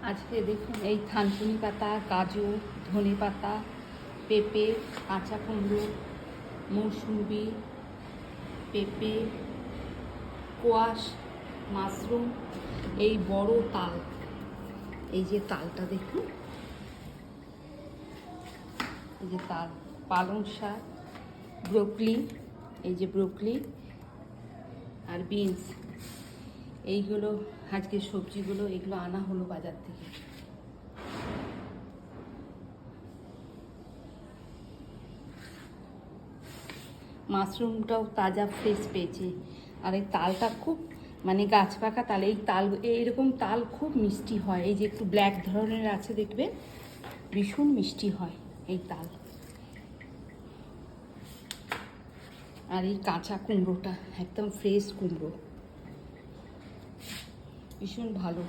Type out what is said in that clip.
আজকে দেখুন এই থানকুনি পাতা, কাজু, ধনে পাতা, পেঁপে, কাঁচা কুমড়ো, মৌসুম্বি, পেঁপে, কোয়াশ, মাশরুম, এই বড় তাল, এই যে তালটা দেখুন, এই যে তাল, পালং শাক, ব্রোকলি, এই যে ব্রোকলি আর বিনস, এইগুলো আজকে সবজিগুলো, এগুলো আনা হলো বাজার থেকে। মাশরুমটাও তাজা ফ্রেশ পেয়েছি। আর এই তালটা খুব মানে গাছ পাকা তাল, এই তাল এইরকম তাল খুব মিষ্টি হয়, এই যে একটু ব্ল্যাক ধরনের আছে দেখবেন, ভীষণ মিষ্টি হয় এই তাল। আর এই কাঁচা কুমড়োটা একদম ফ্রেশ কুমড়ো, ভীষণ ভালো।